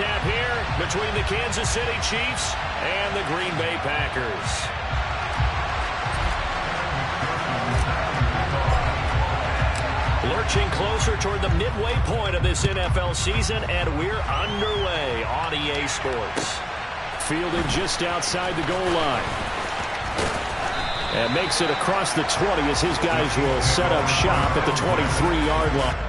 mishap here between the Kansas City Chiefs and the Green Bay Packers. Lurching closer toward the midway point of this NFL season, and we're underway on EA Sports. Fielded just outside the goal line. And makes it across the 20 as his guys will set up shop at the 23-yard line.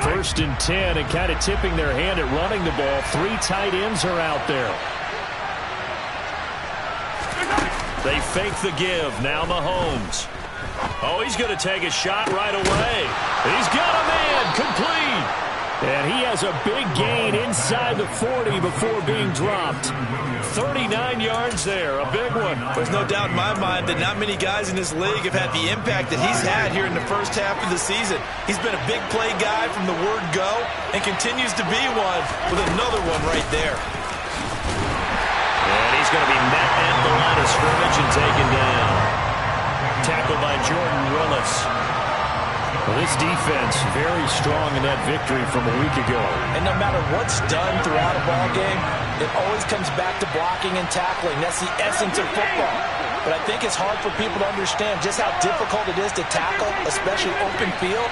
First and 10, and kind of tipping their hand at running the ball. 3 tight ends are out there. They fake the give. Now Mahomes. Oh, he's going to take a shot right away. He's got a man. Complete. And he has a big gain inside the 40 before being dropped. 39 yards there, a big one. There's no doubt in my mind that not many guys in this league have had the impact that he's had here in the first half of the season. He's been a big play guy from the word go and continues to be one with another one right there. And he's going to be met at the line of scrimmage and taken down. Tackled by Jordan Willis. Well, this defense very strong in that victory from a week ago. And no matter what's done throughout a ball game, it always comes back to blocking and tackling. That's the essence of football. But I think it's hard for people to understand just how difficult it is to tackle, especially open field.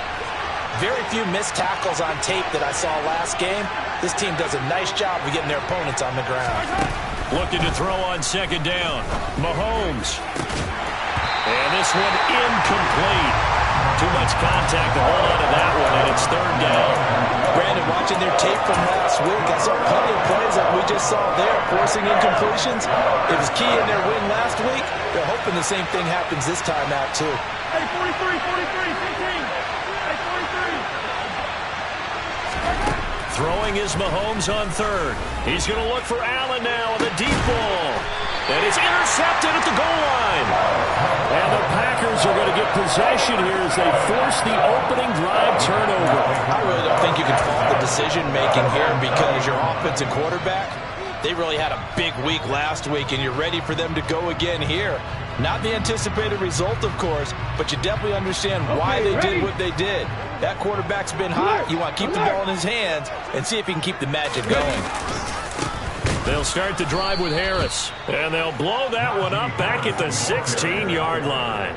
Very few missed tackles on tape that I saw last game. This team does a nice job of getting their opponents on the ground. Looking to throw on second down. Mahomes. And this one incomplete. Too much contact to hold on to that one, and it's third down. Brandon, watching their tape from last week, I saw plenty of plays that we just saw there, forcing incompletions. It was key in their win last week. They're hoping the same thing happens this time out, too. Hey, 43, 15. Hey, 43. Throwing is Mahomes on third. He's going to look for Allen now with a deep ball. And it's intercepted at the goal line. And the Packers are going to get possession here as they force the opening drive turnover. I really don't think you can fault the decision-making here because your offensive quarterback, they really had a big week last week, and you're ready for them to go again here. Not the anticipated result, of course, but you definitely understand why they did what they did. That quarterback's been hot. You want to keep the ball in his hands and see if he can keep the magic going. They'll start the drive with Harris, and they'll blow that one up back at the 16-yard line.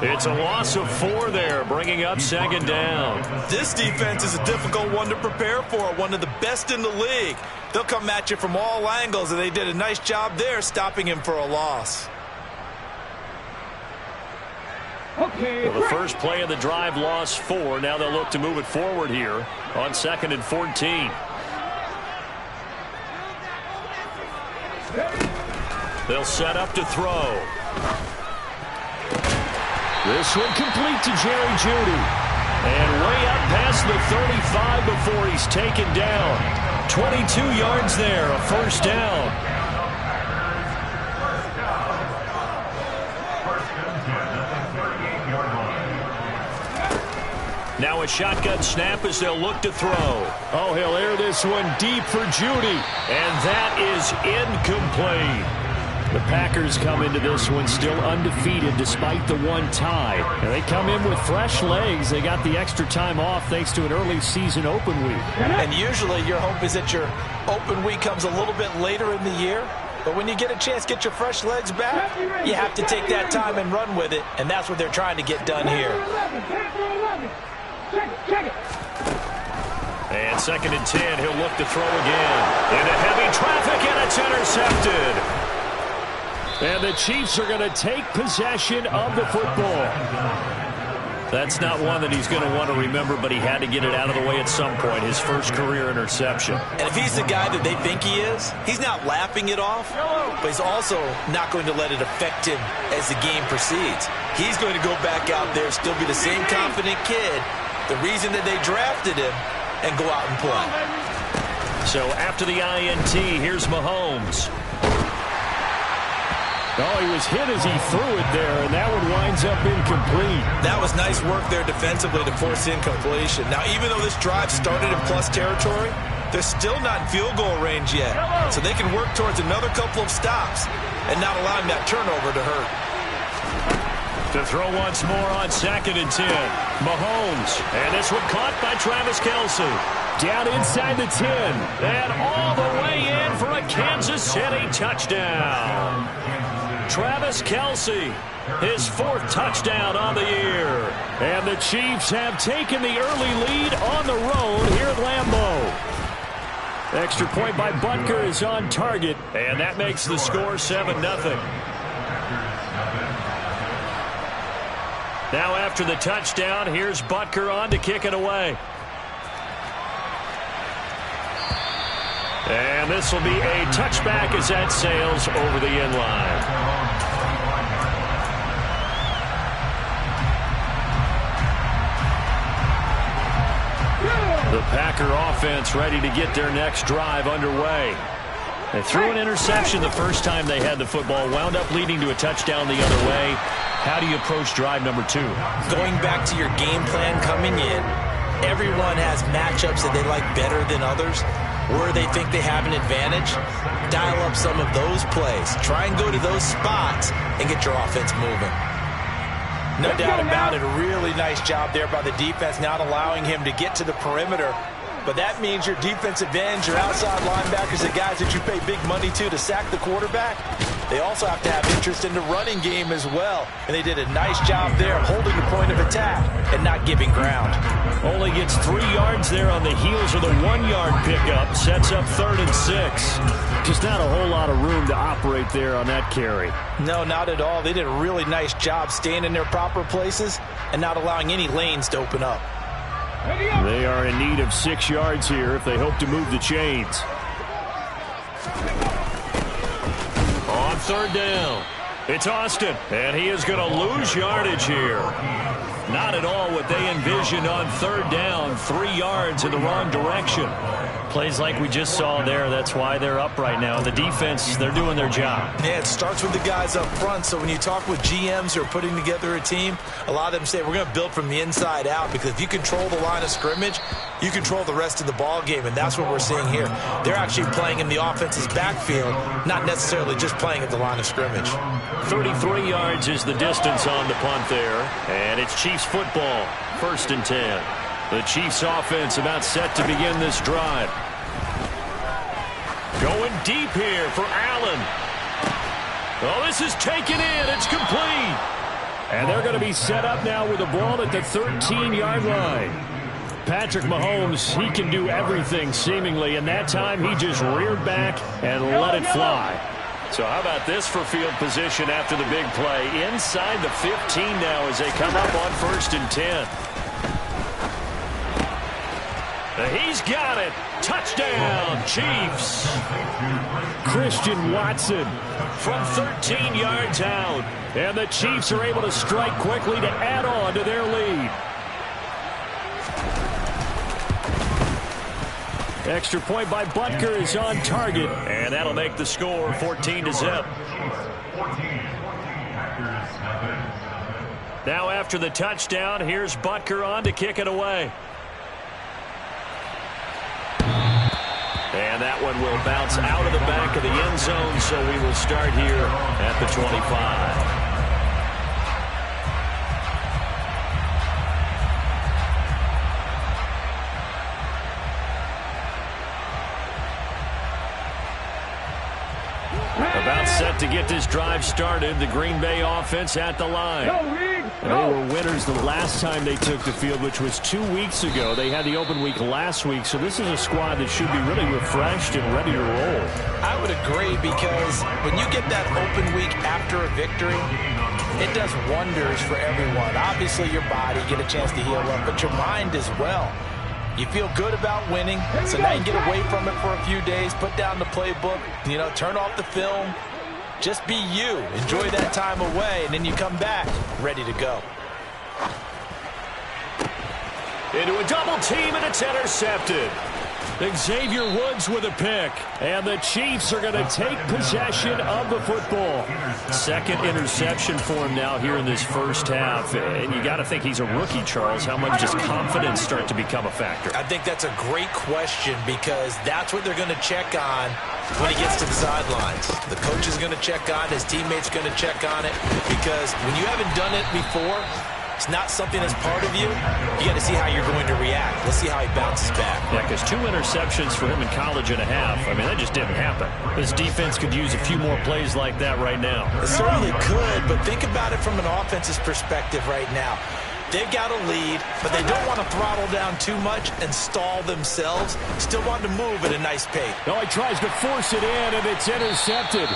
It's a loss of 4 there, bringing up second down. This defense is a difficult one to prepare for, one of the best in the league. They'll come at you from all angles, and they did a nice job there stopping him for a loss. Well, the first play of the drive lost 4. Now they'll look to move it forward here on 2nd and 14. They'll set up to throw. This one complete to Jerry Jeudy. And way up past the 35 before he's taken down. 22 yards there, a first down. Now a shotgun snap as they'll look to throw. Oh, he'll air this one deep for Jeudy. And that is incomplete. The Packers come into this one still undefeated despite the one tie. And they come in with fresh legs. They got the extra time off thanks to an early season open week. And usually your hope is that your open week comes a little bit later in the year. But when you get a chance to get your fresh legs back, you have to take that time and run with it. And that's what they're trying to get done here. And 2nd and 10, he'll look to throw again. Into heavy traffic, and it's intercepted. And the Chiefs are going to take possession of the football. That's not one that he's going to want to remember, but he had to get it out of the way at some point, his first career interception. And if he's the guy that they think he is, he's not laughing it off, but he's also not going to let it affect him as the game proceeds. He's going to go back out there, still be the same confident kid, the reason that they drafted him, and go out and play. So after the INT, here's Mahomes. Oh, he was hit as he threw it there, and that one winds up incomplete. That was nice work there defensively to force incompletion. Now, even though this drive started in plus territory, they're still not in field goal range yet. So they can work towards another couple of stops and not allowing that turnover to hurt. To throw once more on 2nd and 10. Mahomes. And this one caught by Travis Kelce. Down inside the 10. And all the way in for a Kansas City touchdown. Travis Kelce, his 4th touchdown on the year. And the Chiefs have taken the early lead on the road here at Lambeau. Extra point by Butker is on target. And that makes the score 7-0. Now after the touchdown, here's Butker on to kick it away. And this will be a touchback as that sails over the end line. The Packer offense ready to get their next drive underway. They threw an interception the first time they had the football, wound up leading to a touchdown the other way. How do you approach drive number 2? Going back to your game plan coming in, everyone has matchups that they like better than others. Where they think they have an advantage, dial up some of those plays. Try and go to those spots and get your offense moving. No doubt about it, a really nice job there by the defense, not allowing him to get to the perimeter. But that means your defensive ends, your outside linebackers, the guys that you pay big money to sack the quarterback, they also have to have interest in the running game as well. And they did a nice job there holding the point of attack and not giving ground. Only gets 3 yards there on the heels of the 1-yard pickup. Sets up 3rd and 6. Just not a whole lot of room to operate there on that carry. No, not at all. They did a really nice job staying in their proper places and not allowing any lanes to open up. They are in need of 6 yards here if they hope to move the chains. On 3rd down, it's Austin, and he is going to lose yardage here. Not at all what they envisioned on 3rd down, 3 yards in the wrong direction. Plays like we just saw there, that's why they're up right now. The defense, they're doing their job. Yeah, it starts with the guys up front, so when you talk with GMs who are putting together a team, a lot of them say we're going to build from the inside out, because if you control the line of scrimmage, you control the rest of the ball game, and that's what we're seeing here. They're actually playing in the offense's backfield, not necessarily just playing at the line of scrimmage. 33 yards is the distance on the punt there, and it's Chiefs football, 1st and 10. The Chiefs offense about set to begin this drive. Going deep here for Allen. Oh, this is taken in. It's complete. And they're going to be set up now with the ball at the 13-yard line. Patrick Mahomes, he can do everything seemingly, and that time he just reared back and let it fly. So how about this for field position after the big play? Inside the 15 now as they come up on 1st and 10. He's got it. Touchdown, Chiefs. Christian Watson from 13 yards out. And the Chiefs are able to strike quickly to add on to their lead. Extra point by Butker is on target. And that'll make the score 14-0. Now after the touchdown, here's Butker on to kick it away. And that one will bounce out of the back of the end zone, so we will start here at the 25. About set to get this drive started. The Green Bay offense at the line. And they were winners the last time they took the field, which was 2 weeks ago. They had the open week last week, so this is a squad that should be really refreshed and ready to roll. I would agree, because when you get that open week after a victory, it does wonders for everyone. Obviously, your body, get a chance to heal up, but your mind as well. You feel good about winning, so now you get away from it for a few days, put down the playbook, turn off the film. Just be you. Enjoy that time away, and then you come back ready to go. Into a double team, and it's intercepted. Xavier Woods with a pick, and the Chiefs are going to take possession of the football. Second interception for him now here in this first half, and you got to think he's a rookie, Charles. How much does confidence start to become a factor? I think that's a great question, because that's what they're going to check on when he gets to the sidelines. The coach is going to check on, his teammates going to check on it, because when you haven't done it before, it's not something that's part of you. You got to see how you're going to react. Let's see how he bounces back. Yeah, because 2 interceptions for him in college and a half. I mean, that just didn't happen. This defense could use a few more plays like that right now. It certainly could, but think about it from an offense's perspective right now. They've got a lead, but they don't want to throttle down too much and stall themselves. Still want to move at a nice pace. No, he tries to force it in, and it's intercepted.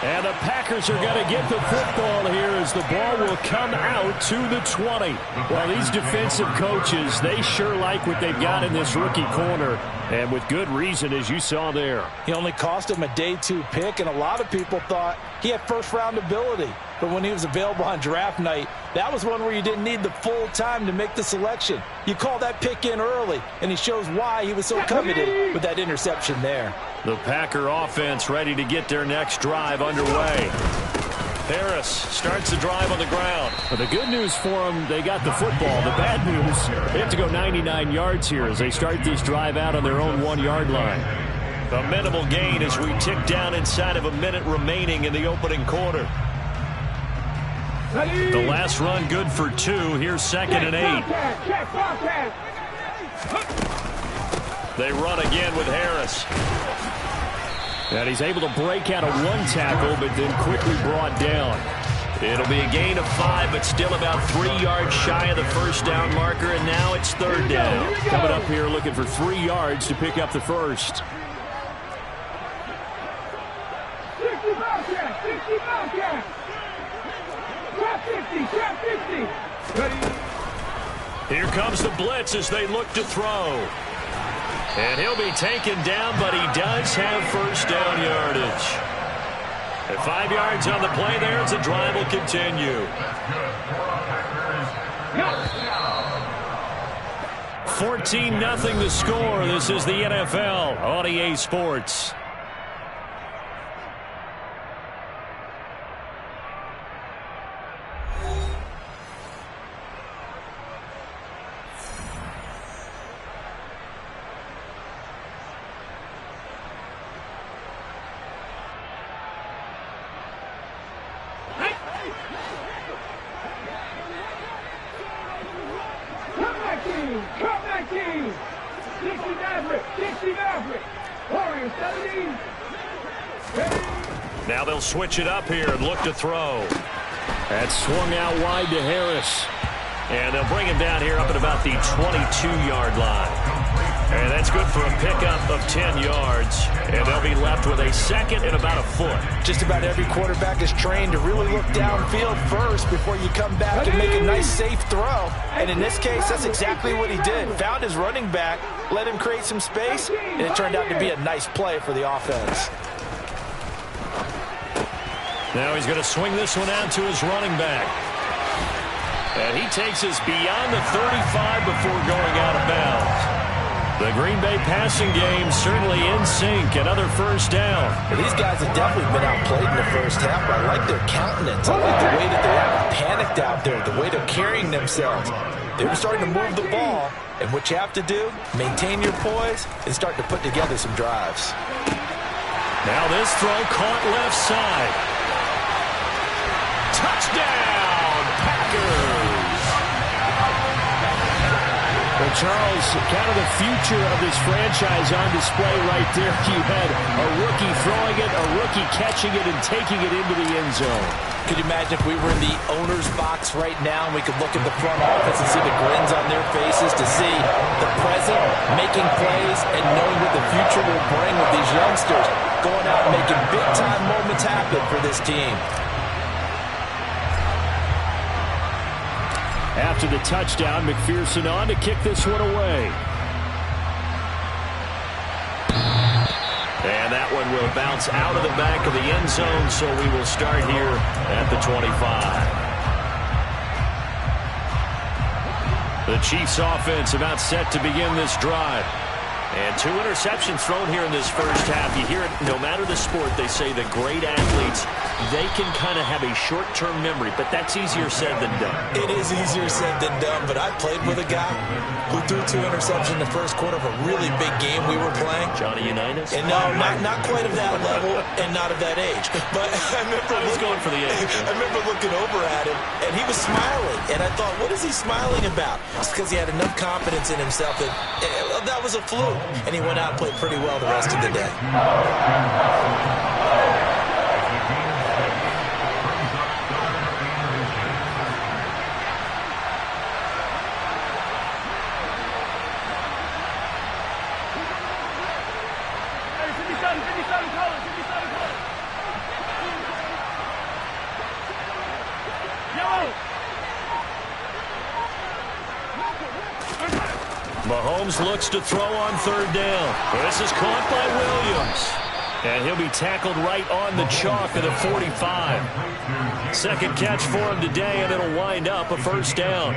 And the Packers are going to get the football here as the ball will come out to the 20. Well, these defensive coaches, they sure like what they've got in this rookie corner. And with good reason, as you saw there. He only cost him a day 2 pick, and a lot of people thought he had first-round ability. But when he was available on draft night, that was one where you didn't need the full time to make the selection. You call that pick in early, and he shows why he was so coveted with that interception there. The Packer offense ready to get their next drive underway. Harris starts the drive on the ground. But the good news for them, they got the football. The bad news, they have to go 99 yards here as they start this drive out on their own 1-yard line. A minimal gain as we tick down inside of a minute remaining in the opening quarter. The last run good for 2. Here's 2nd and 8. They run again with Harris. And he's able to break out of 1 tackle, but then quickly brought down. It'll be a gain of 5, but still about 3 yards shy of the first down marker, and now it's 3rd down. Coming up here looking for 3 yards to pick up the first. 60 Bobcats! 60 Bobcats! Trap 50! Trap 50! Ready? Here comes the blitz as they look to throw. And he'll be taken down, but he does have first down yardage. At 5 yards on the play there as the drive will continue. 14-0 the score. This is the NFL on EA Sports. Now they'll switch it up here and look to throw. That's swung out wide to Harris. And they'll bring him down here up at about the 22-yard line. And that's good for a pickup of 10 yards. And they'll be left with a 2nd and about a foot. Just about every quarterback is trained to really look downfield first before you come back and make a nice, safe throw. And in this case, that's exactly what he did. Found his running back, let him create some space, and it turned out to be a nice play for the offense. Now he's going to swing this one out to his running back. And he takes us beyond the 35 before going out of bounds. The Green Bay passing game certainly in sync. Another first down. Well, these guys have definitely been outplayed in the first half. I like their countenance. I like the way that they haven't panicked out there, the way they're carrying themselves. They were starting to move the ball. And what you have to do, maintain your poise and start to put together some drives. Now this throw caught left side. Touchdown, Packers! Well, Charles, kind of the future of this franchise on display right there. You had a rookie throwing it, a rookie catching it, and taking it into the end zone. Could you imagine if we were in the owner's box right now and we could look at the front office and see the grins on their faces, to see the present making plays and knowing what the future will bring with these youngsters going out and making big-time moments happen for this team. After the touchdown, McPherson on to kick this one away. And that one will bounce out of the back of the end zone, so we will start here at the 25. The Chiefs offense about set to begin this drive. And 2 interceptions thrown here in this first half. You hear it, no matter the sport, they say the great athletes, they can kind of have a short-term memory, but that's easier said than done. It is easier said than done, but I played with a guy who threw 2 interceptions in the first quarter of a really big game we were playing. Johnny Unitas? And no, not quite of that level and not of that age. But I was going for the age. I remember looking over at him, and he was smiling. And I thought, what is he smiling about? It's because he had enough confidence in himself that that was a fluke. And he went out and played pretty well the rest of the day. Mahomes looks to throw on 3rd down. This is caught by Williams. And he'll be tackled right on the chalk of the 45. Second catch for him today, and it'll wind up a 1st down.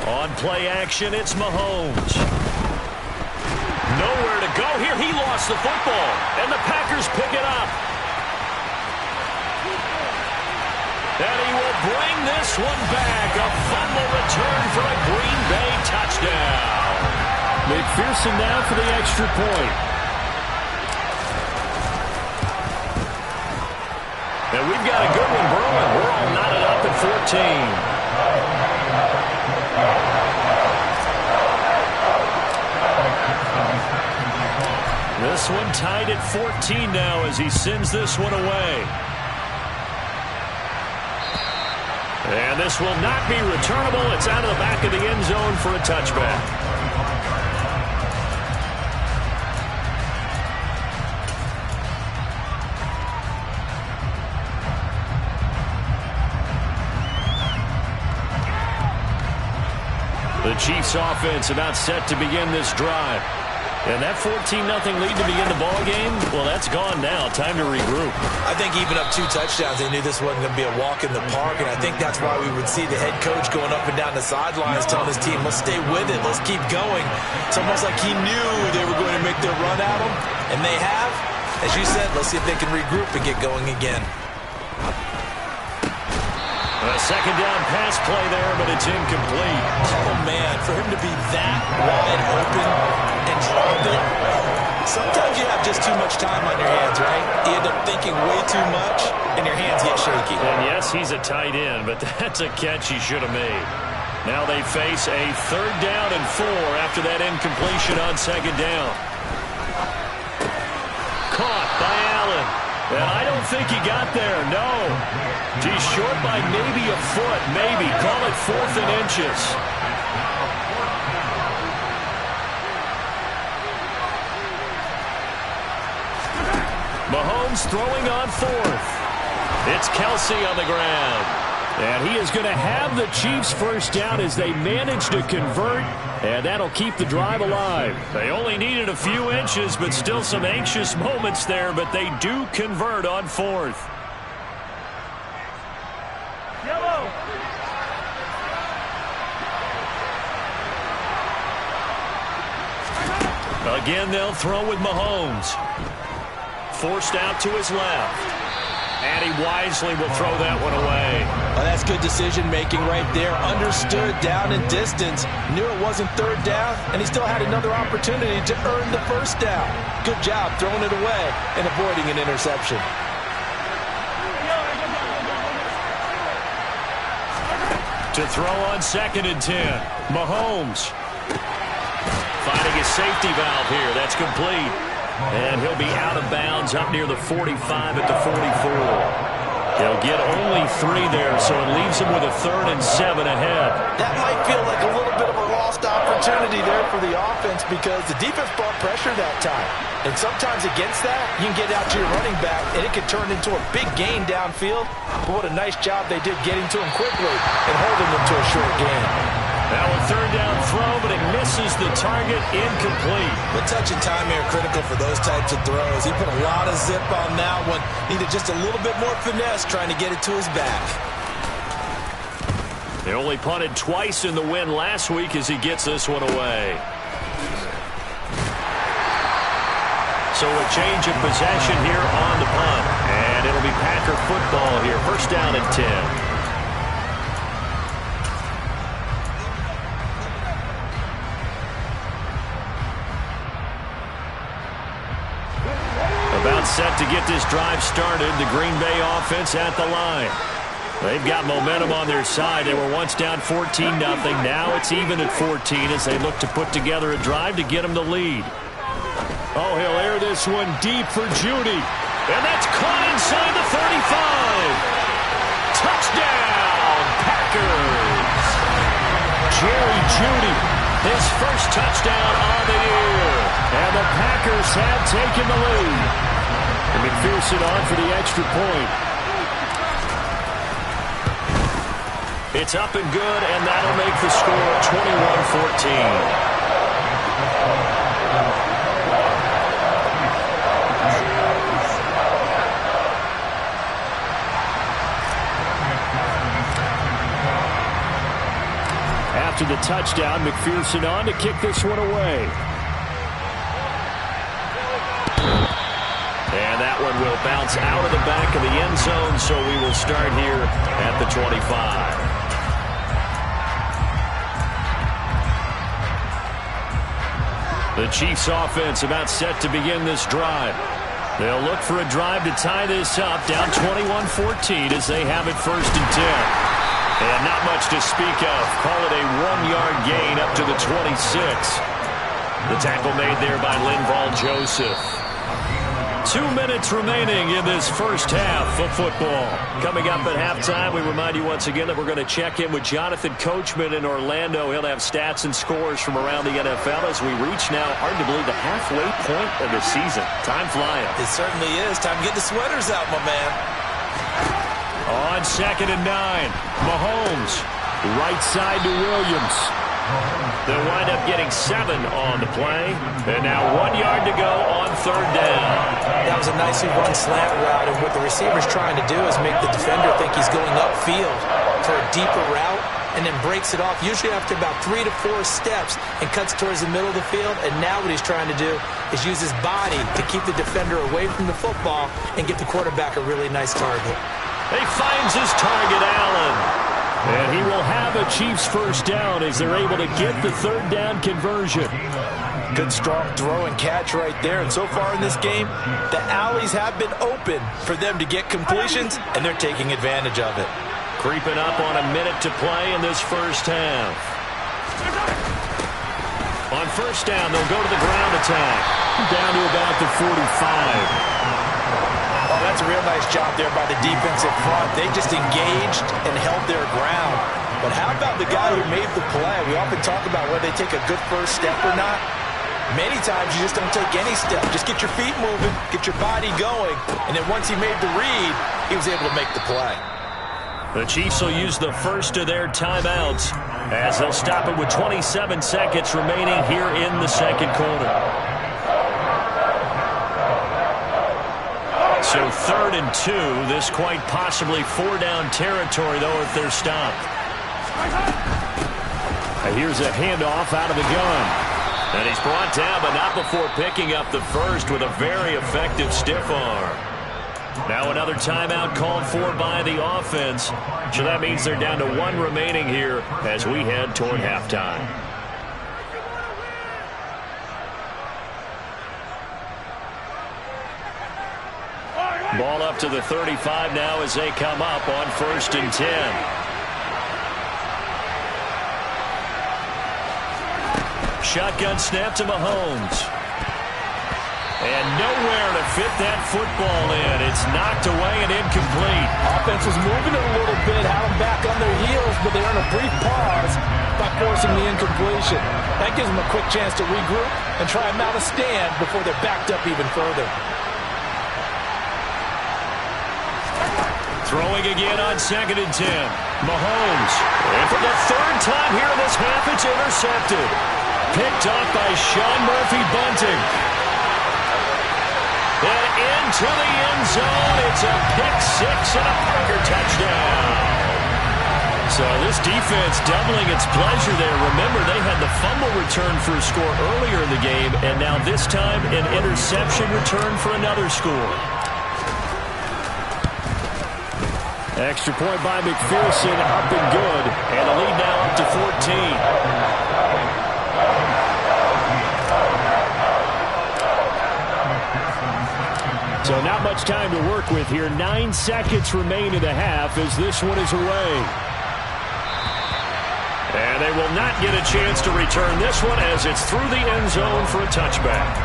On play action, it's Mahomes. Nowhere to go here. He lost the football, and the Packers pick it up. And he will bring this one back. A fumble return for a Green Bay touchdown. McPherson now for the extra point. And we've got a good one brewing. We're all knotted up at 14. This one tied at 14 now as he sends this one away. And this will not be returnable. It's out of the back of the end zone for a touchback. The Chiefs offense about set to begin this drive. And that 14-0 lead to begin the ball game, well, that's gone now. Time to regroup. I think even up 2 touchdowns, they knew this wasn't going to be a walk in the park, and I think that's why we would see the head coach going up and down the sidelines telling his team, let's stay with it, let's keep going. It's almost like he knew they were going to make their run at him, and they have. As you said, let's see if they can regroup and get going again. A 2nd down pass play there, but it's incomplete. Oh, man, for him to be that wide open and drop it. Sometimes you have just too much time on your hands, right? You end up thinking way too much, and your hands get shaky. And yes, he's a tight end, but that's a catch he should have made. Now they face a 3rd down and 4 after that incompletion on 2nd down. Caught by Allen. And I don't think he got there, no. He's short by maybe a foot, maybe. Call it 4th and inches. Mahomes throwing on 4th. It's Kelsey on the ground. And he is going to have the Chiefs 1st down as they manage to convert, and that'll keep the drive alive. They only needed a few inches, but still some anxious moments there, but they do convert on 4th. Again, they'll throw with Mahomes. Forced out to his left. And he wisely will throw that one away. Well, that's good decision-making right there. Understood down and distance. Knew it wasn't third down, and he still had another opportunity to earn the first down. Good job throwing it away and avoiding an interception. To throw on 2nd and 10. Mahomes finding his safety valve here. That's complete. And he'll be out of bounds up near the 45 at the 44. He'll get only 3 there, so it leaves him with a 3rd and 7 ahead. That might feel like a little bit of a lost opportunity there for the offense because the defense brought pressure that time. And sometimes against that, you can get out to your running back, and it can turn into a big gain downfield. But what a nice job they did getting to him quickly and holding him to a short gain. Now a 3rd down throw, but it misses the target, incomplete. The touch and time here critical for those types of throws. He put a lot of zip on that one. Needed just a little bit more finesse trying to get it to his back. They only punted twice in the win last week as he gets this one away. So a change of possession here on the punt. And it'll be Packer football here. 1st down and 10. About set to get this drive started. The Green Bay offense at the line. They've got momentum on their side. They were once down 14-0. Now it's even at 14 as they look to put together a drive to get them the lead. Oh, he'll air this one deep for Jeudy. And that's caught inside the 35. Touchdown, Packers. Jerry Jeudy, his first touchdown on the year. And the Packers have taken the lead. And McPherson on for the extra point. It's up and good, and that'll make the score 21-14. After the touchdown, McPherson on to kick this one away. And that one will bounce out of the back of the end zone, so we will start here at the 25. The Chiefs offense about set to begin this drive. They'll look for a drive to tie this up, down 21-14 as they have it 1st and 10. And not much to speak of. Call it a 1-yard gain up to the 26. The tackle made there by Linval Joseph. 2 minutes remaining in this first half of football. Coming up at halftime, we remind you once again that we're going to check in with Jonathan Coachman in Orlando. He'll have stats and scores from around the NFL as we reach now, hard to believe, the halfway point of the season. Time flying. It certainly is. Time to get the sweaters out, my man. On 2nd and 9, Mahomes, right side to Williams. They'll wind up getting 7 on the play. And now 1 yard to go on 3rd down. That was a nicely run slant route, and what the receiver's trying to do is make the defender think he's going upfield for a deeper route and then breaks it off, usually after about 3 to 4 steps, and cuts towards the middle of the field. And now what he's trying to do is use his body to keep the defender away from the football and get the quarterback a really nice target. He finds his target, Allen. And he will have a Chiefs 1st down as they're able to get the 3rd down conversion. Good strong throw and catch right there. And so far in this game, the alleys have been open for them to get completions, and they're taking advantage of it. Creeping up on a minute to play in this first half. On 1st down, they'll go to the ground attack. Down to about the 45. Oh, that's a real nice job there by the defensive front. They just engaged and held their ground. But how about the guy who made the play? We often talk about whether they take a good first step or not. Many times you just don't take any step. Just get your feet moving, get your body going, and then once he made the read, he was able to make the play. The Chiefs will use the first of their timeouts as they'll stop it with 27 seconds remaining here in the second quarter. So 3rd and 2, this quite possibly 4-down territory, though, if they're stopped. And here's a handoff out of the gun. And he's brought down, but not before picking up the first with a very effective stiff arm. Now another timeout called for by the offense. So that means they're down to 1 remaining here as we head toward halftime. Ball up to the 35 now as they come up on 1st and 10. Shotgun snap to Mahomes. And nowhere to fit that football in. It's knocked away and incomplete. Offense was moving it a little bit, had them back on their heels, but they earned a brief pause by forcing the incompletion. That gives them a quick chance to regroup and try and mount a stand before they're backed up even further. Throwing again on 2nd and 10. Mahomes. And for the 3rd time here in this half, it's intercepted. Picked off by Sean Murphy-Bunting. And into the end zone. It's a pick-6 and a Packer touchdown. So this defense doubling its pleasure there. Remember, they had the fumble return for a score earlier in the game, and now this time an interception return for another score. Extra point by McPherson, up and good. And the lead now up to 14. So not much time to work with here. 9 seconds remain in the half as this one is away. And they will not get a chance to return this one as it's through the end zone for a touchback.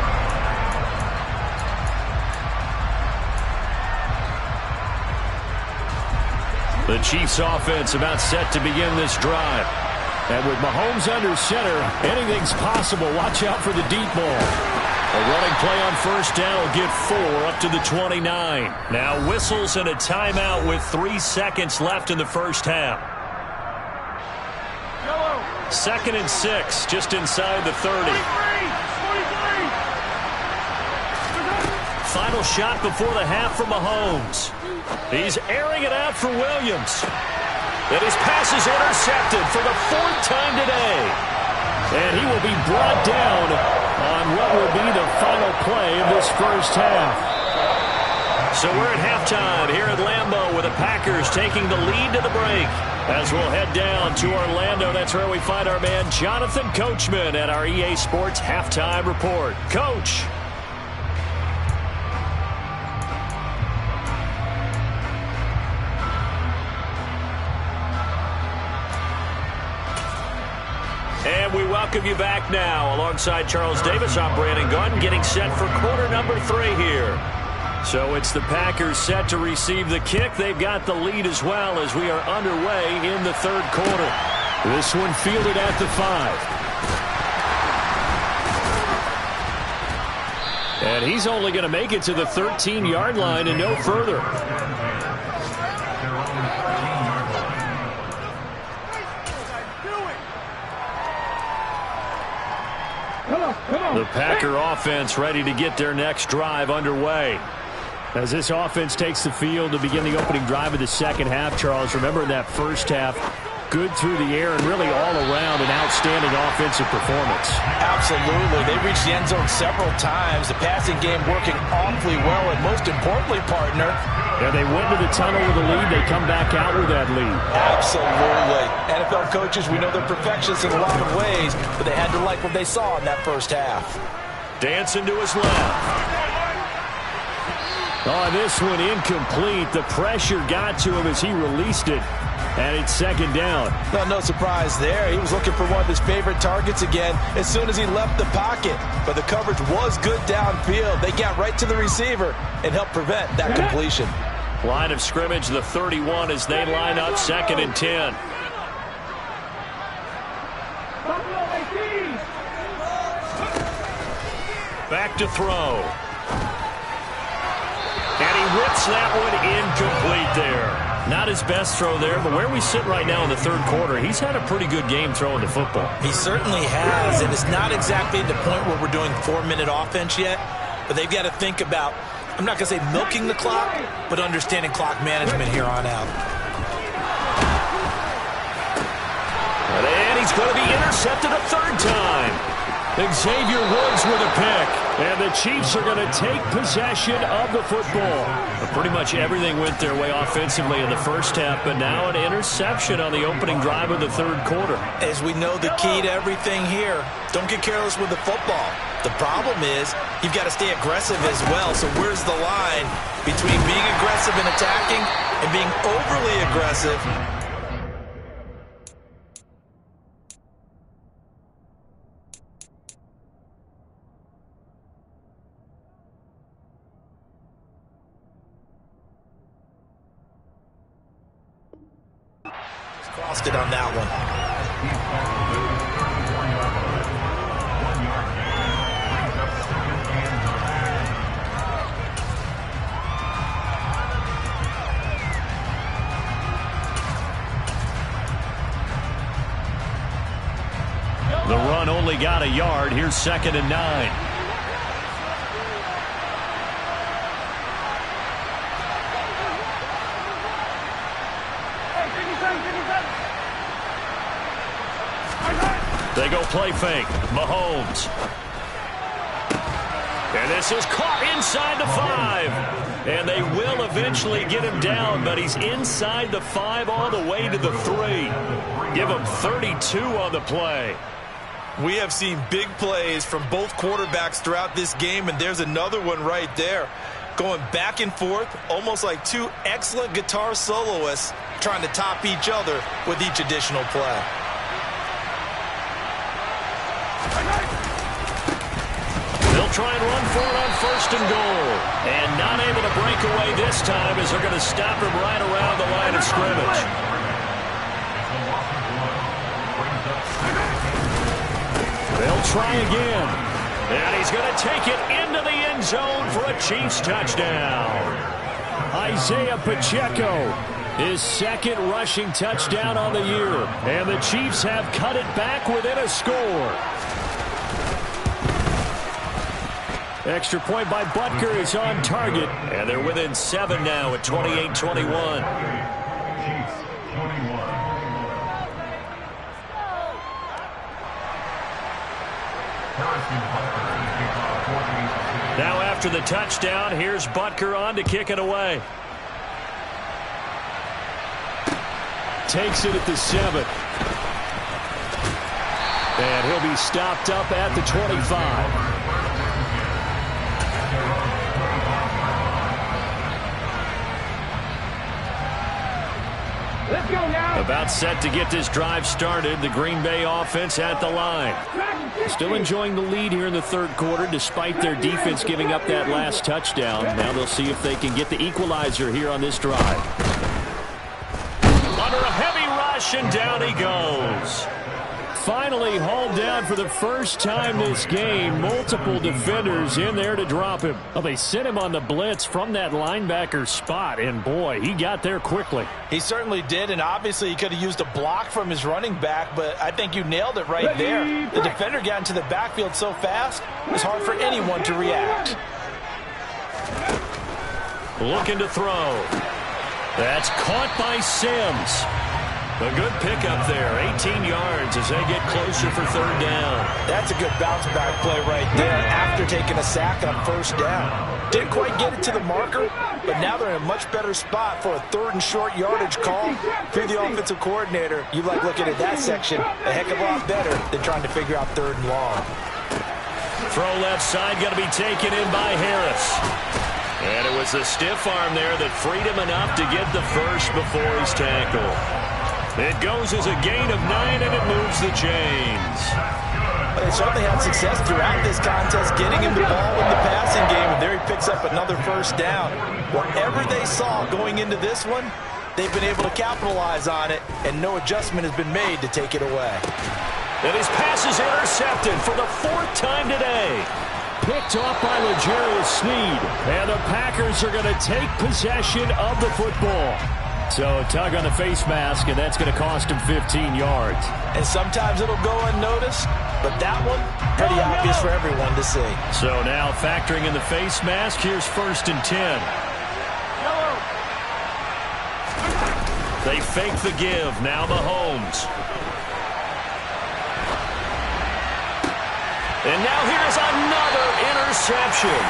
The Chiefs offense about set to begin this drive. And with Mahomes under center, anything's possible. Watch out for the deep ball. A running play on 1st down will get 4 up to the 29. Now whistles and a timeout with 3 seconds left in the 1st half. 2nd and 6, just inside the 30. Final shot before the half from Mahomes. He's airing it out for Williams. And his pass is intercepted for the 4th time today. And he will be brought down on what will be the final play of this 1st half. So we're at halftime here at Lambeau with the Packers taking the lead to the break. As we'll head down to Orlando, that's where we find our man Jonathan Coachman at our EA Sports Halftime Report. Coach. And we welcome you back now. Alongside Charles Davis, I'm Brandon Gunn, getting set for quarter number 3 here. So it's the Packers set to receive the kick. They've got the lead as well as we are underway in the 3rd quarter. This one fielded at the 5. And he's only going to make it to the 13-yard line and no further. The Packer offense ready to get their next drive underway. As this offense takes the field to begin the opening drive of the 2nd half, Charles, remember in that 1st half, good through the air and really all around an outstanding offensive performance. Absolutely. They reached the end zone several times. The passing game working awfully well, and most importantly, partner, and they went to the tunnel with a lead. They come back out with that lead. Absolutely. NFL coaches, we know they're perfectionists in a lot of ways, but they had to like what they saw in that 1st half. Dancing to his left. Oh, this one incomplete. The pressure got to him as he released it. And it's 2nd down. Well, no surprise there. He was looking for one of his favorite targets again as soon as he left the pocket. But the coverage was good downfield. They got right to the receiver and helped prevent that completion. Line of scrimmage, the 31 as they line up 2nd and 10. Back to throw. And he rips that one incomplete there. Not his best throw there, but where we sit right now in the 3rd quarter, he's had a pretty good game throwing the football. He certainly has, and it's not exactly the point where we're doing 4-minute offense yet, but they've got to think about, I'm not going to say milking the clock, but understanding clock management here on out. And he's going to be intercepted a 3rd time. Xavier Woods with a pick. And the Chiefs are going to take possession of the football. Pretty much everything went their way offensively in the first half, but now an interception on the opening drive of the third quarter. As we know, the key to everything here, don't get careless with the football. The problem is you've got to stay aggressive as well. So where's the line between being aggressive and attacking and being overly aggressive? Crossed it on that one. The run only got a yard. Here's 2nd and 9. They go play fake. Mahomes. And this is caught inside the 5. And they will eventually get him down, but he's inside the 5 all the way to the 3. Give him 32 on the play. We have seen big plays from both quarterbacks throughout this game, and there's another one right there. Going back and forth, almost like two excellent guitar soloists trying to top each other with each additional play. They'll try and run for it on 1st and goal. And not able to break away this time as they're going to stop him right around the line of scrimmage. They'll try again. And he's going to take it into the end zone for a Chiefs touchdown. Isaiah Pacheco, his 2nd rushing touchdown on the year. And the Chiefs have cut it back within a score. Extra point by Butker is on target. And they're within 7 now at 28-21. Now after the touchdown, here's Butker on to kick it away. Takes it at the 7. And he'll be stopped up at the 25. Let's go now. About set to get this drive started. The Green Bay offense at the line. Still enjoying the lead here in the third quarter despite their defense giving up that last touchdown. Now they'll see if they can get the equalizer here on this drive. Under a heavy rush, and down he goes. Finally hauled down for the first time this game. Multiple defenders in there to drop him. Well, they sent him on the blitz from that linebacker spot, and boy, he got there quickly. He certainly did, and obviously he could have used a block from his running back, but I think you nailed it right there. The defender got into the backfield so fast, it was hard for anyone to react. Looking to throw. That's caught by Sims. A good pickup there, 18 yards as they get closer for 3rd down. That's a good bounce back play right there after taking a sack on 1st down. Didn't quite get it to the marker, but now they're in a much better spot for a 3rd and short yardage call. If you're the offensive coordinator, you like looking at that section a heck of a lot better than trying to figure out 3rd and long. Throw left side, going to be taken in by Harris. And it was the stiff arm there that freed him enough to get the first before he's tackled. It goes as a gain of 9, and it moves the chains. But they certainly had success throughout this contest, getting him the ball in the passing game, and there he picks up another 1st down. Whatever they saw going into this one, they've been able to capitalize on it, and no adjustment has been made to take it away. And his pass is intercepted for the 4th time today. Picked off by L'Jarius Sneed, and the Packers are going to take possession of the football. So a tug on the face mask, and that's going to cost him 15 yards. And sometimes it'll go unnoticed, but that one, pretty obvious for everyone to see. So now factoring in the face mask, here's 1st and 10. They fake the give. Now Mahomes. And now here's another interception.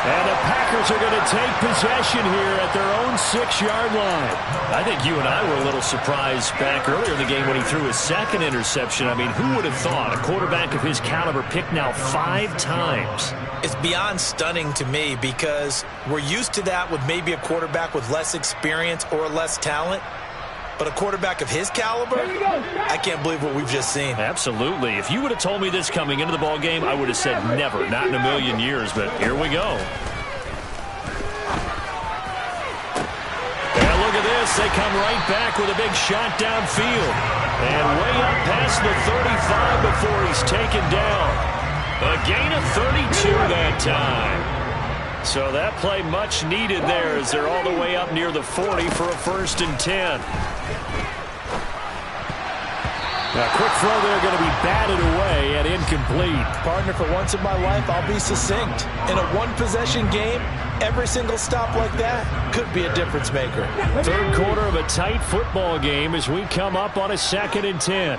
And the Packers are going to take possession here at their own 6-yard line. I think you and I were a little surprised back earlier in the game when he threw his second interception. I mean, who would have thought a quarterback of his caliber picked now 5 times? It's beyond stunning to me because we're used to that with maybe a quarterback with less experience or less talent. But a quarterback of his caliber, I can't believe what we've just seen. Absolutely. If you would have told me this coming into the ball game, I would have said never, not in a million years. But here we go. And look at this. They come right back with a big shot downfield. And way up past the 35 before he's taken down. A gain of 32 that time. So that play much needed there as they're all the way up near the 40 for a 1st and 10. A quick throw there going to be batted away and incomplete. Partner, for once in my life, I'll be succinct. In a one-possession game, every single stop like that could be a difference maker. Third quarter of a tight football game as we come up on a 2nd and 10.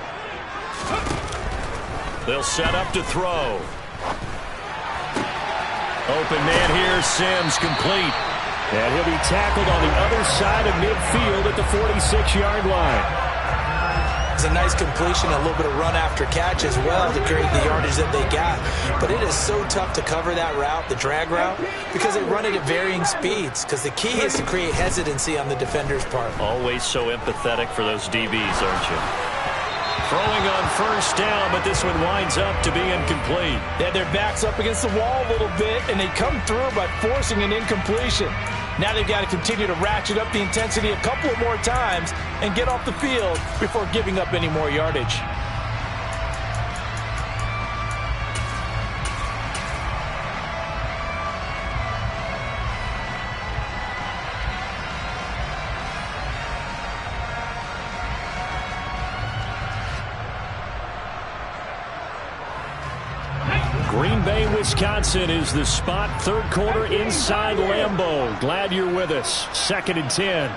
They'll set up to throw. Open man here, Sims, complete. And he'll be tackled on the other side of midfield at the 46-yard line. It's a nice completion, a little bit of run after catch as well to create the yardage that they got. But it is so tough to cover that route, the drag route, because they run it at varying speeds. Because the key is to create hesitancy on the defender's part. Always so empathetic for those DBs, aren't you? Throwing on 1st down, but this one winds up to be incomplete. They had their backs up against the wall a little bit, and they come through by forcing an incompletion. Now they've got to continue to ratchet up the intensity a couple of more times and get off the field before giving up any more yardage. Green Bay, Wisconsin is the spot. 3rd quarter inside Lambeau. Glad you're with us. 2nd and 10.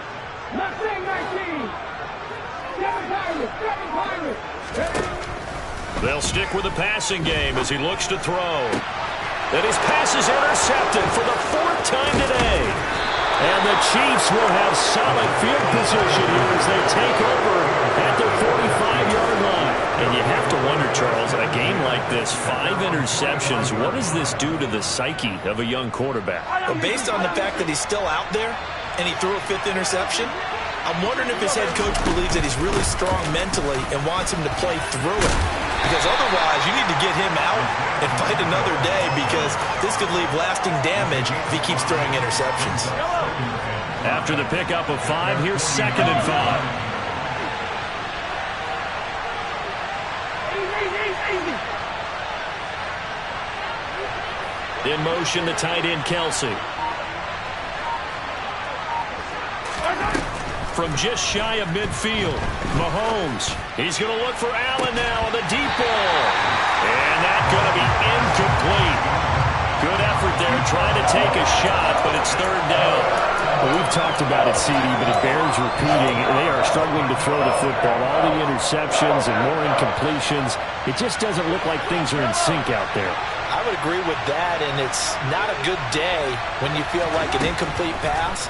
They'll stick with the passing game as he looks to throw. And his pass is intercepted for the 4th time today. And the Chiefs will have solid field position here as they take over at their 45-yard line. And you have to wonder, Charles, a game like this, 5 interceptions, what does this do to the psyche of a young quarterback? Well, based on the fact that he's still out there and he threw a 5th interception, I'm wondering if his head coach believes that he's really strong mentally and wants him to play through it. Because otherwise, you need to get him out and fight another day because this could leave lasting damage if he keeps throwing interceptions. After the pickup of 5, here's 2nd and 5. In motion, the tight end, Kelsey. From just shy of midfield, Mahomes. He's going to look for Allen now on the deep ball. And that's going to be incomplete. Good effort there, trying to take a shot, but it's 3rd down. Well, we've talked about it, CD, but it bears repeating. They are struggling to throw the football. All the interceptions and more incompletions. It just doesn't look like things are in sync out there. I would agree with that, and it's not a good day when you feel like an incomplete pass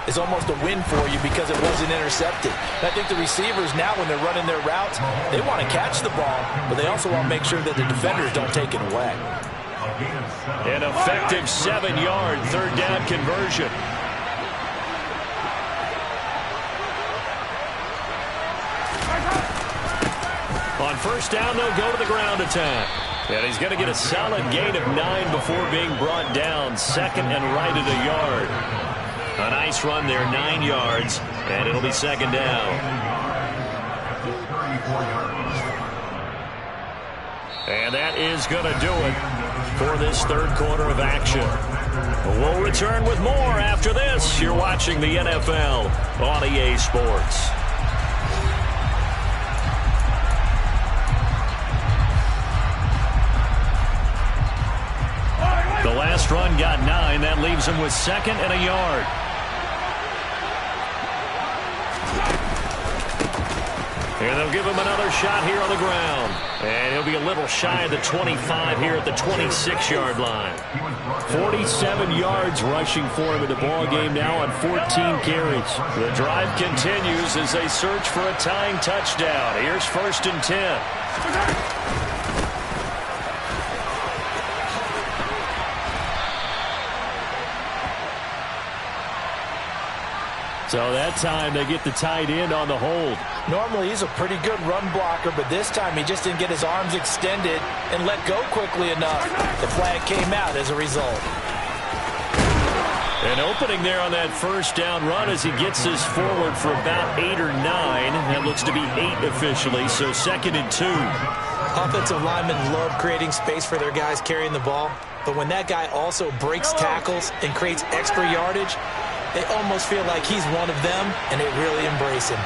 is almost a win for you because it wasn't intercepted. And I think the receivers now, when they're running their routes, they want to catch the ball, but they also want to make sure that the defenders don't take it away. An effective 7-yard 3rd down conversion. On 1st down, they'll go to the ground attack. And he's going to get a solid gain of 9 before being brought down. 2nd and right at a yard. A nice run there, 9 yards, and it'll be 2nd down. And that is going to do it for this 3rd quarter of action. We'll return with more after this. You're watching the NFL on EA Sports. The last run got 9. That leaves him with 2nd and a yard. And they'll give him another shot here on the ground. And he'll be a little shy of the 25 here at the 26-yard line. 47 yards rushing for him in the ball game now on 14 carries. The drive continues as they search for a tying touchdown. Here's 1st and 10. So that time they get the tight end on the hold. Normally he's a pretty good run blocker, but this time he just didn't get his arms extended and let go quickly enough. The flag came out as a result. An opening there on that first down run as he gets this forward for about 8 or 9. That looks to be 8 officially, so 2nd and 2. Offensive linemen love creating space for their guys carrying the ball, but when that guy also breaks tackles and creates extra yardage, they almost feel like he's one of them, and they really embrace him.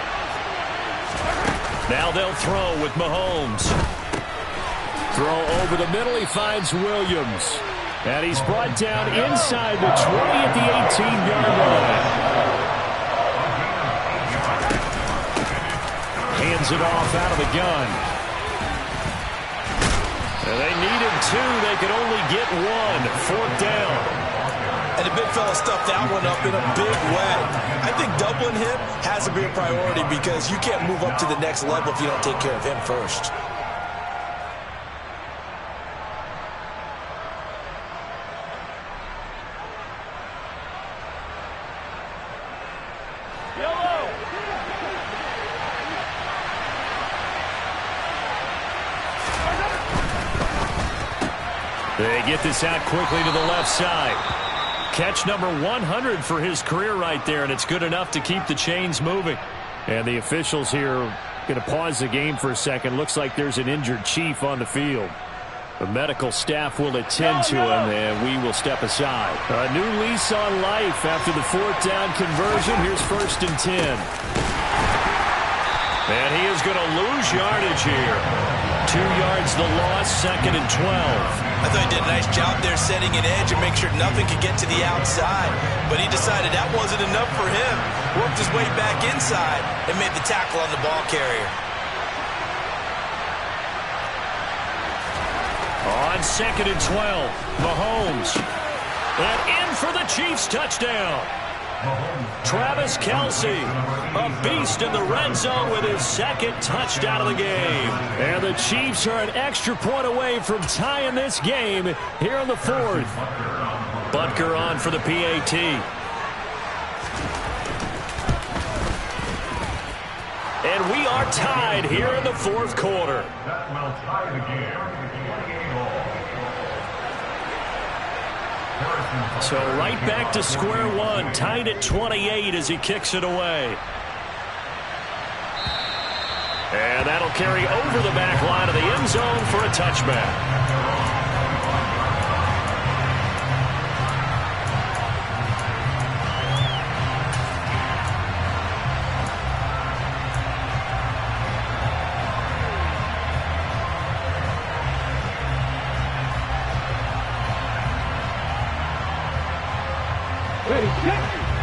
Now they'll throw with Mahomes. Throw over the middle. He finds Williams. And he's brought down inside the 20 at the 18-yard line. Hands it off out of the gun. And they needed 2. They could only get 1. 4th down. And the big fella stuffed that one up in a big way. I think doubling him has to be a priority because you can't move up to the next level if you don't take care of him first. They get this out quickly to the left side. Catch number 100 for his career right there, and it's good enough to keep the chains moving. And the officials here are going to pause the game for a second. Looks like there's an injured Chief on the field. The medical staff will attend to him, and we will step aside. A new lease on life after the 4th down conversion. Here's 1st and 10. And he is going to lose yardage here. 2 yards the loss, 2nd and 12. I thought he did a nice job there setting an edge and make sure nothing could get to the outside. But he decided that wasn't enough for him. Worked his way back inside and made the tackle on the ball carrier. On 2nd and 12, Mahomes. And in for the Chiefs touchdown. Travis Kelce, a beast in the red zone with his 2nd touchdown of the game. And the Chiefs are an extra point away from tying this game here in the 4th. Butker on for the PAT. And we are tied here in the 4th quarter. That will tie the game. So right back to square one, tied at 28 as he kicks it away. And that'll carry over the back line of the end zone for a touchback.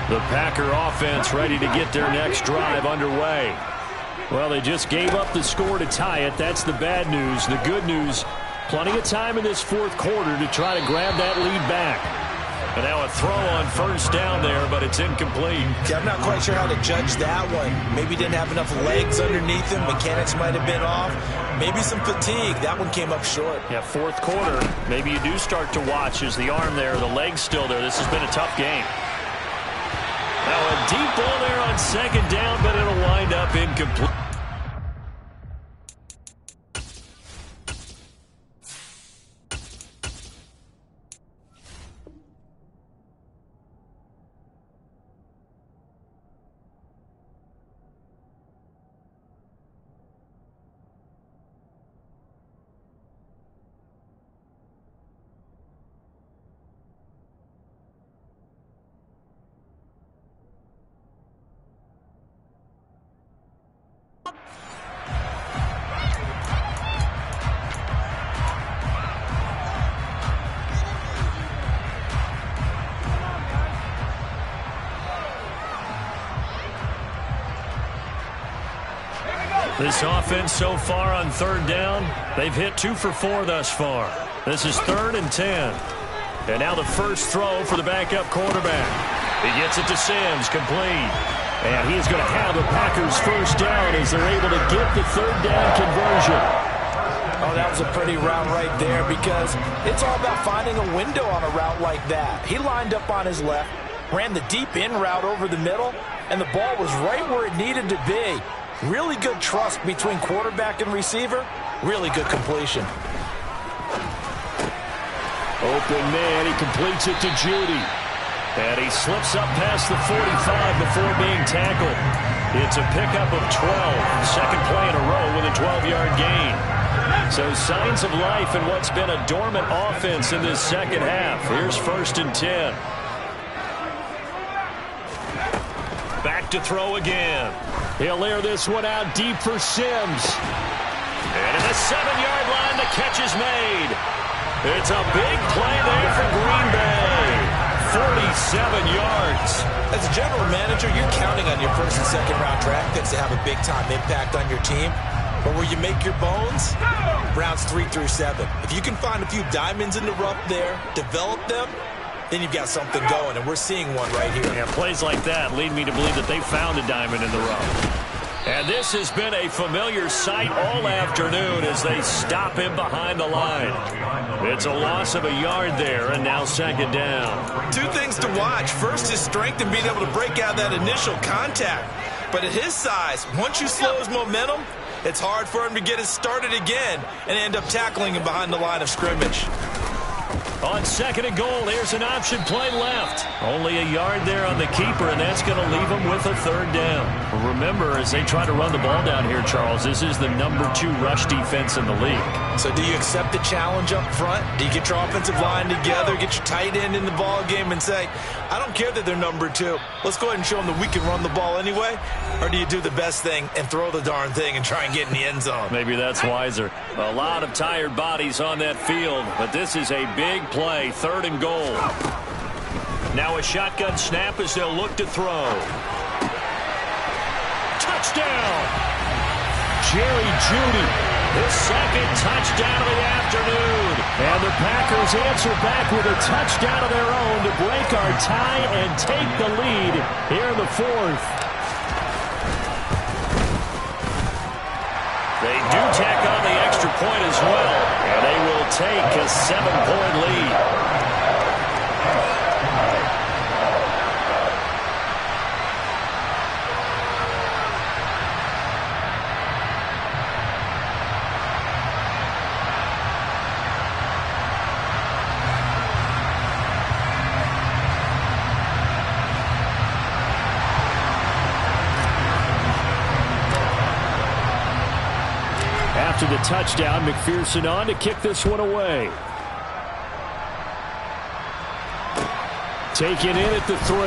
The Packer offense ready to get their next drive underway. Well, they just gave up the score to tie it. That's the bad news. The good news, plenty of time in this 4th quarter to try to grab that lead back. And now a throw on 1st down there, but it's incomplete. Yeah, I'm not quite sure how to judge that one. Maybe didn't have enough legs underneath him. Mechanics might have been off. Maybe some fatigue. That one came up short. Yeah, 4th quarter. Maybe you do start to watch as the arm there, the leg's still there. This has been a tough game. Now a deep ball there on 2nd down, but it'll wind up incomplete. This offense so far on third down, they've hit 2 for 4 thus far. This is 3rd and 10. And now the first throw for the backup quarterback. He gets it to Sims, complete. And he's going to have the Packers first down as they're able to get the third down conversion. Oh, that was a pretty route right there because it's all about finding a window on a route like that. He lined up on his left, ran the deep in route over the middle, and the ball was right where it needed to be. Really good trust between quarterback and receiver. Really good completion. Open man, he completes it to Judy. And he slips up past the 45 before being tackled. It's a pickup of 12. Second play in a row with a 12-yard gain. So signs of life in what's been a dormant offense in this second half. Here's 1st and 10. Back to throw again. He'll air this one out deep for Sims. And at the 7-yard line, the catch is made. It's a big play there for Green Bay. 47 yards. As a general manager, you're counting on your first and second round draft picks to have a big-time impact on your team. But where you make your bones, rounds 3 through 7. If you can find a few diamonds in the rough there, develop them, then you've got something going, and we're seeing one right here. Yeah, plays like that lead me to believe that they found a diamond in the rough. And this has been a familiar sight all afternoon as they stop him behind the line. It's a loss of a yard there, and now 2nd down. 2 things to watch. First, his strength and being able to break out that initial contact. But at his size, once you slow his momentum, it's hard for him to get it started again and end up tackling him behind the line of scrimmage. On 2nd and goal, here's an option play left. Only a yard there on the keeper, and that's going to leave him with a 3rd down. Remember, as they try to run the ball down here, Charles, this is the number 2 rush defense in the league. So do you accept the challenge up front? Do you get your offensive line together, get your tight end in the ball game and say, I don't care that they're number 2. Let's go ahead and show them that we can run the ball anyway? Or do you do the best thing and throw the darn thing and try and get in the end zone? Maybe that's wiser. A lot of tired bodies on that field, but this is a big play, 3rd and goal. Now a shotgun snap as they'll look to throw. Touchdown! Jerry Jeudy, his 2nd touchdown of the afternoon. And the Packers answer back with a touchdown of their own to break our tie and take the lead here in the 4th. They do tack on the extra point as well, and they will take a 7-point lead. After the touchdown, McPherson on to kick this one away. Taken in at the 3.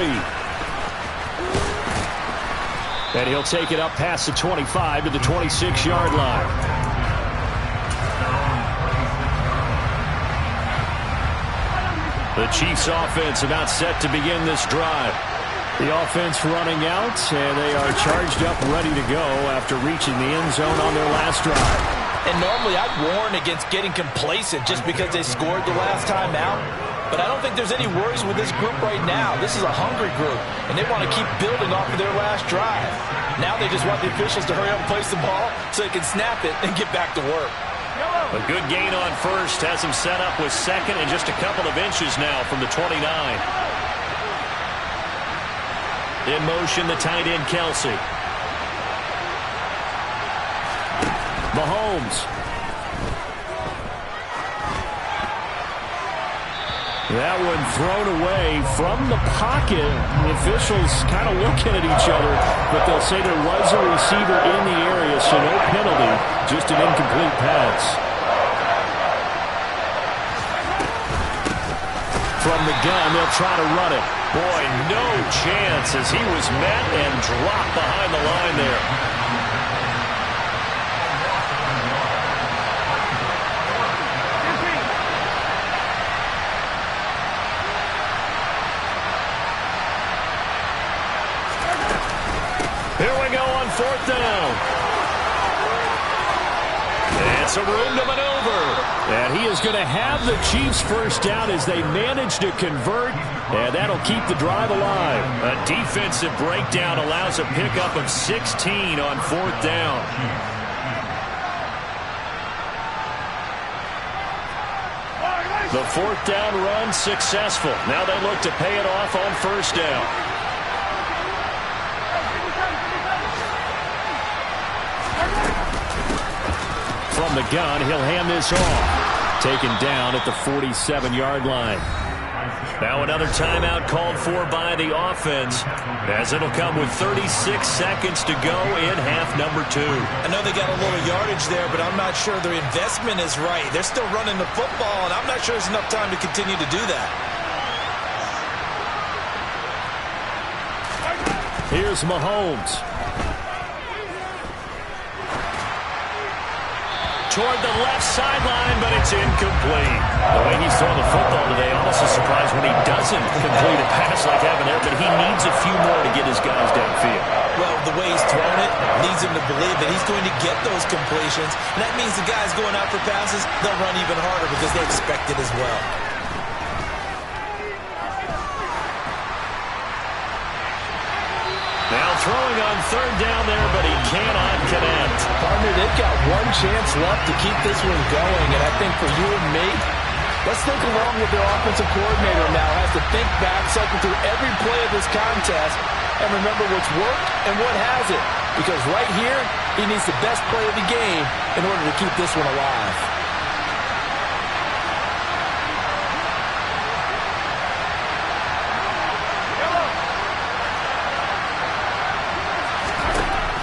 And he'll take it up past the 25 to the 26-yard line. The Chiefs offense about set to begin this drive. The offense running out, and they are charged up, ready to go after reaching the end zone on their last drive. And normally I'd warn against getting complacent just because they scored the last time out. But I don't think there's any worries with this group right now. This is a hungry group, and they want to keep building off of their last drive. Now they just want the officials to hurry up and place the ball so they can snap it and get back to work. A good gain on first has him set up with 2nd and just a couple of inches now from the 29. In motion, the tight end, Kelsey. Mahomes. That one thrown away from the pocket. The officials kind of looking at each other, but they'll say there was a receiver in the area, so no penalty, just an incomplete pass. From the gun, they'll try to run it. Boy, no chance as he was met and dropped behind the line there. Here we go on 4th down. some room to maneuver. And he is going to have the Chiefs first down as they manage to convert, and that'll keep the drive alive. A defensive breakdown allows a pickup of 16 on 4th down. The 4th down run successful. Now they look to pay it off on 1st down. From the gun, he'll hand this off. Taken down at the 47-yard line. Now another timeout called for by the offense, as it'll come with 36 seconds to go in half number 2. I know they got a little yardage there, but I'm not sure their investment is right. They're still running the football, and I'm not sure there's enough time to continue to do that. Here's Mahomes. Toward the left sideline, but it's incomplete. The way he's throwing the football today, almost a surprise when he doesn't complete a pass like that there, but he needs a few more to get his guys downfield. Well, the way he's thrown it leads him to believe that he's going to get those completions, and that means the guys going out for passes, they'll run even harder because they expect it as well. Now throwing on 3rd down there, but he cannot connect. Partner, they've got one chance left to keep this one going, and I think for you and me, let's think along with their offensive coordinator now. Has to think back, cycle through every play of this contest, and remember what's worked and what hasn't. Because right here, he needs the best play of the game in order to keep this one alive.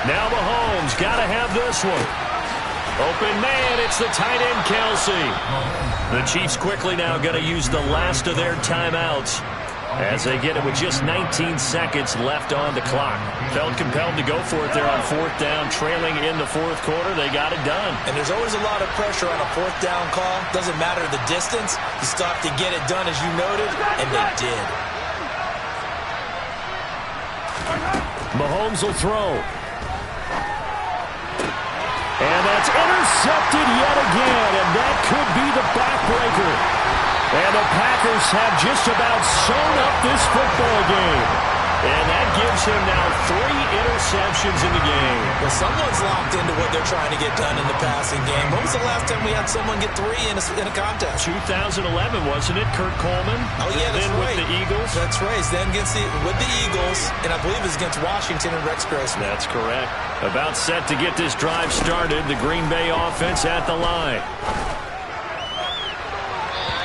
Now Mahomes got to have this one. Open man, it's the tight end Kelsey. The Chiefs quickly now going to use the last of their timeouts as they get it with just 19 seconds left on the clock. Felt compelled to go for it there on 4th down, trailing in the 4th quarter. They got it done. And there's always a lot of pressure on a 4th down call. Doesn't matter the distance. You still have to get it done, as you noted, and they did. Mahomes will throw. And that's intercepted yet again, and that could be the backbreaker. And the Packers have just about sewn up this football game. And that gives him now 3 interceptions in the game. Well, someone's locked into what they're trying to get done in the passing game. When was the last time we had someone get 3 in a contest? 2011, wasn't it? Kurt Coleman? Oh, yeah, that's then right. With the Eagles? That's right. Then with the Eagles, and I believe it's against Washington and Rex Grossman. That's correct. About set to get this drive started. The Green Bay offense at the line.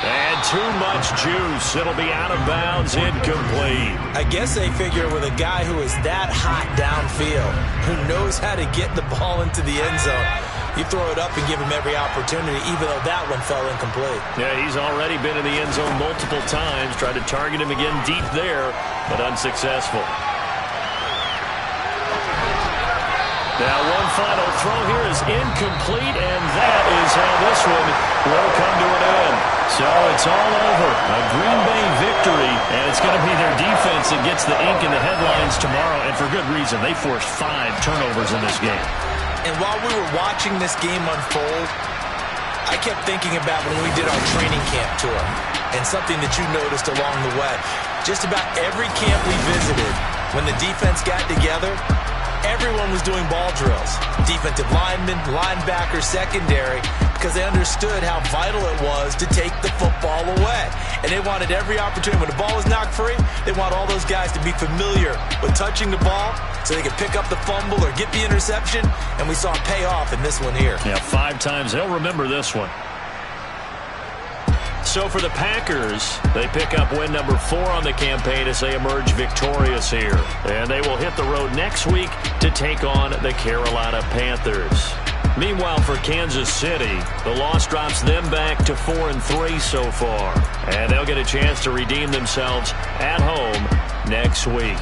And too much juice. It'll be out of bounds, incomplete. I guess they figure with a guy who is that hot downfield, who knows how to get the ball into the end zone, you throw it up and give him every opportunity, even though that one fell incomplete. Yeah, he's already been in the end zone multiple times. Tried to target him again deep there, but unsuccessful. Now one final throw here is incomplete, and that is how this one will come to an end. So it's all over. A Green Bay victory, and it's going to be their defense that gets the ink in the headlines tomorrow, and for good reason. They forced 5 turnovers in this game. And while we were watching this game unfold, I kept thinking about when we did our training camp tour, and something that you noticed along the way. Just about every camp we visited, when the defense got together, everyone was doing ball drills. Defensive linemen, linebackers, secondary, because they understood how vital it was to take the football away. And they wanted every opportunity. When the ball was knocked free, they want all those guys to be familiar with touching the ball so they could pick up the fumble or get the interception. And we saw it pay off in this one here. Yeah, 5 times. They'll remember this one. So for the Packers, they pick up win number 4 on the campaign as they emerge victorious here. And they will hit the road next week to take on the Carolina Panthers. Meanwhile, for Kansas City, the loss drops them back to 4-3 so far. And they'll get a chance to redeem themselves at home next week.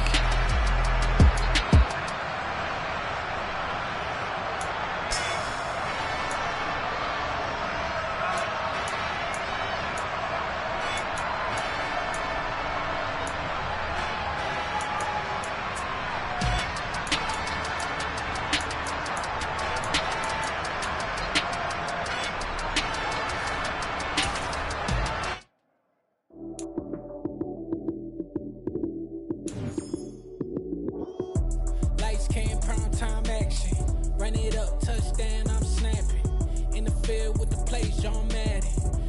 field with the play, John Madden.